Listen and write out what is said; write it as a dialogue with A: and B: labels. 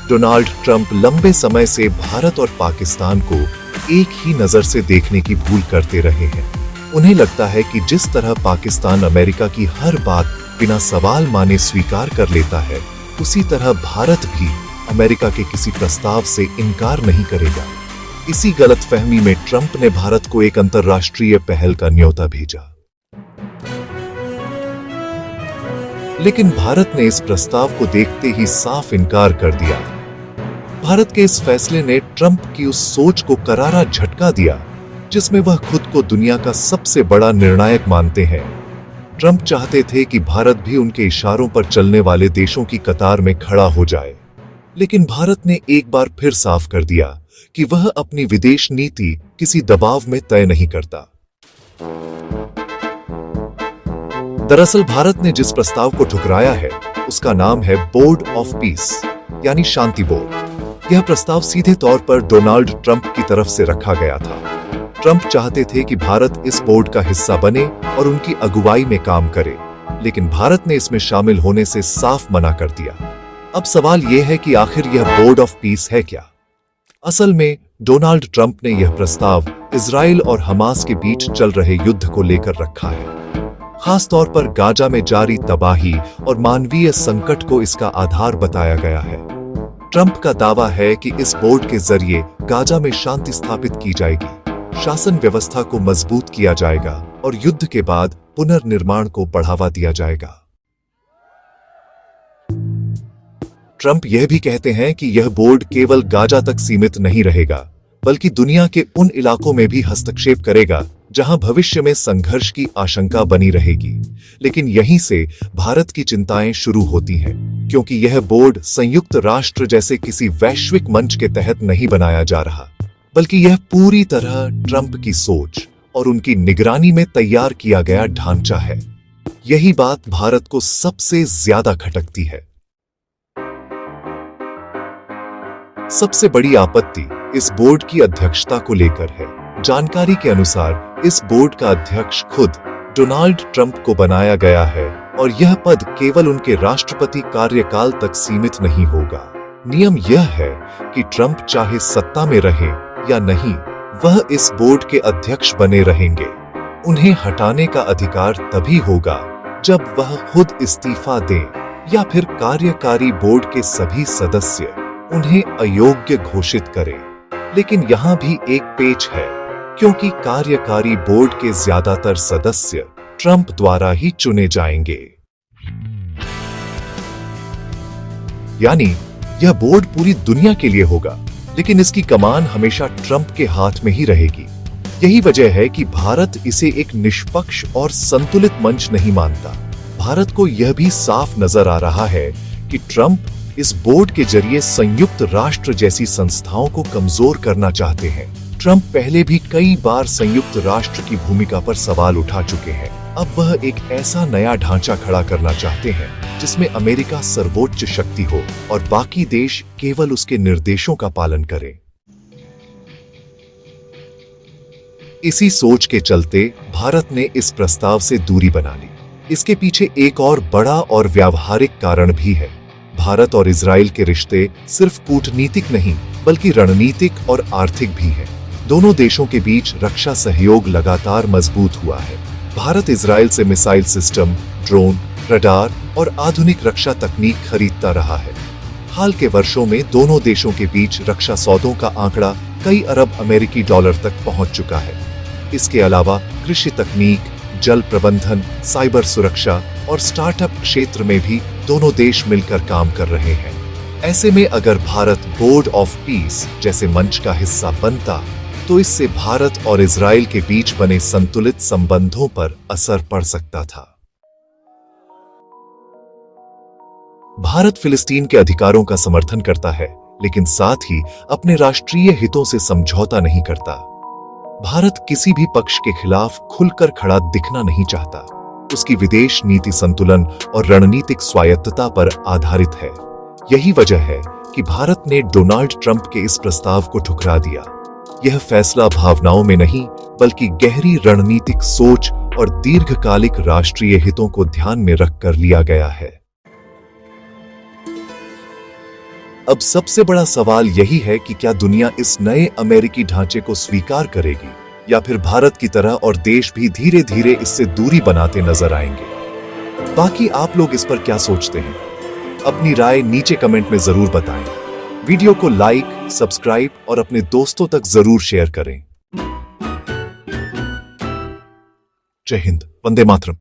A: Donald Trump लंबे समय से भारत और पाकिस्तान को एक ही नजर से देखने की भूल करते रहे हैं। उन्हें लगता है कि जिस तरह पाकिस्तान अमेरिका की हर बात बिना सवाल माने स्वीकार कर लेता है, उसी तरह भारत भी अमेरिका के किसी प्रस्ताव से इनकार नहीं करेगा। इसी गलतफहमी में ट्रंप ने भारत को एक अंतर्राष्ट्रीय पहल का न्योता भेजा, लेकिन भारत ने इस प्रस्ताव को देखते ही साफ इनकार कर दिया। भारत के इस फैसले ने ट्रंप की उस सोच को करारा झटका दिया जिसमें वह खुद को दुनिया का सबसे बड़ा निर्णायक मानते हैं। ट्रंप चाहते थे कि भारत भी उनके इशारों पर चलने वाले देशों की कतार में खड़ा हो जाए, लेकिन भारत ने एक बार फिर साफ कर दिया कि वह अपनी विदेश नीति किसी दबाव में तय नहीं करता। दरअसल भारत ने जिस प्रस्ताव को ठुकराया है उसका नाम है बोर्ड ऑफ पीस, यानी शांति बोर्ड। यह प्रस्ताव सीधे तौर पर डोनाल्ड ट्रंप की तरफ से रखा गया था। ट्रंप चाहते थे कि भारत इस बोर्ड का हिस्सा बने और उनकी अगुवाई में काम करे, लेकिन भारत ने इसमें शामिल होने से साफ मना कर दिया। अब सवाल यह है कि आखिर यह बोर्ड ऑफ पीस है क्या? असल में डोनाल्ड ट्रंप ने यह प्रस्ताव इजराइल और हमास के बीच चल रहे युद्ध को लेकर रखा है। खास तौर पर गाजा में जारी तबाही और मानवीय संकट को इसका आधार बताया गया है। ट्रंप का दावा है कि इस बोर्ड के जरिए गाजा में शांति स्थापित की जाएगी, शासन व्यवस्था को मजबूत किया जाएगा और युद्ध के बाद पुनर्निर्माण को बढ़ावा दिया जाएगा। ट्रंप यह भी कहते हैं कि यह बोर्ड केवल गाजा तक सीमित नहीं रहेगा, बल्कि दुनिया के उन इलाकों में भी हस्तक्षेप करेगा जहां भविष्य में संघर्ष की आशंका बनी रहेगी। लेकिन यहीं से भारत की चिंताएं शुरू होती हैं, क्योंकि यह बोर्ड संयुक्त राष्ट्र जैसे किसी वैश्विक मंच के तहत नहीं बनाया जा रहा, बल्कि यह पूरी तरह ट्रंप की सोच और उनकी निगरानी में तैयार किया गया ढांचा है। यही बात भारत को सबसे ज्यादा खटकती है। सबसे बड़ी आपत्ति इस बोर्ड की अध्यक्षता को लेकर है। जानकारी के अनुसार इस बोर्ड का अध्यक्ष खुद डोनाल्ड ट्रंप को बनाया गया है और यह पद केवल उनके राष्ट्रपति कार्यकाल तक सीमित नहीं होगा। नियम यह है कि ट्रंप चाहे सत्ता में रहे या नहीं, वह इस बोर्ड के अध्यक्ष बने रहेंगे। उन्हें हटाने का अधिकार तभी होगा जब वह खुद इस्तीफा दें या फिर कार्यकारी बोर्ड के सभी सदस्य उन्हें अयोग्य घोषित करें। लेकिन यहाँ भी एक पेच है, क्योंकि कार्यकारी बोर्ड के ज्यादातर सदस्य ट्रंप द्वारा ही चुने जाएंगे। यानी यह बोर्ड पूरी दुनिया के लिए होगा, लेकिन इसकी कमान हमेशा ट्रंप के हाथ में ही रहेगी। यही वजह है कि भारत इसे एक निष्पक्ष और संतुलित मंच नहीं मानता। भारत को यह भी साफ नजर आ रहा है कि ट्रंप इस बोर्ड के जरिए संयुक्त राष्ट्र जैसी संस्थाओं को कमजोर करना चाहते हैं। ट्रंप पहले भी कई बार संयुक्त राष्ट्र की भूमिका पर सवाल उठा चुके हैं। अब वह एक ऐसा नया ढांचा खड़ा करना चाहते हैं जिसमें अमेरिका सर्वोच्च शक्ति हो और बाकी देश केवल उसके निर्देशों का पालन करें। इसी सोच के चलते भारत ने इस प्रस्ताव से दूरी बना ली। इसके पीछे एक और बड़ा और व्यावहारिक कारण भी है। भारत और इजराइल के रिश्ते सिर्फ कूटनीतिक नहीं, बल्कि रणनीतिक और आर्थिक भी हैं। दोनों देशों के बीच रक्षा सहयोग लगातार मजबूत हुआ है। भारत इजराइल से मिसाइल सिस्टम, ड्रोन, रडार और आधुनिक रक्षा तकनीक खरीदता रहा है। हाल के वर्षों में दोनों देशों के बीच रक्षा सौदों का आंकड़ा कई अरब अमेरिकी डॉलर तक पहुंच चुका है। इसके अलावा कृषि तकनीक, जल प्रबंधन, साइबर सुरक्षा और स्टार्टअप क्षेत्र में भी दोनों देश मिलकर काम कर रहे हैं। ऐसे में अगर भारत बोर्ड ऑफ पीस जैसे मंच का हिस्सा बनता, तो इससे भारत और इजराइल के बीच बने संतुलित संबंधों पर असर पड़ सकता था। भारत फिलिस्तीन के अधिकारों का समर्थन करता है, लेकिन साथ ही अपने राष्ट्रीय हितों से समझौता नहीं करता। भारत किसी भी पक्ष के खिलाफ खुलकर खड़ा दिखना नहीं चाहता। उसकी विदेश नीति संतुलन और रणनीतिक स्वायत्तता पर आधारित है। यही वजह है कि भारत ने डोनाल्ड ट्रंप के इस प्रस्ताव को ठुकरा दिया। यह फैसला भावनाओं में नहीं, बल्कि गहरी रणनीतिक सोच और दीर्घकालिक राष्ट्रीय हितों को ध्यान में रखकर लिया गया है। अब सबसे बड़ा सवाल यही है कि क्या दुनिया इस नए अमेरिकी ढांचे को स्वीकार करेगी या फिर भारत की तरह और देश भी धीरे धीरे इससे दूरी बनाते नजर आएंगे। बाकी आप लोग इस पर क्या सोचते हैं? अपनी राय नीचे कमेंट में जरूर बताएं। वीडियो को लाइक, सब्सक्राइब और अपने दोस्तों तक जरूर शेयर करें। जय हिंद, वंदे मातरम।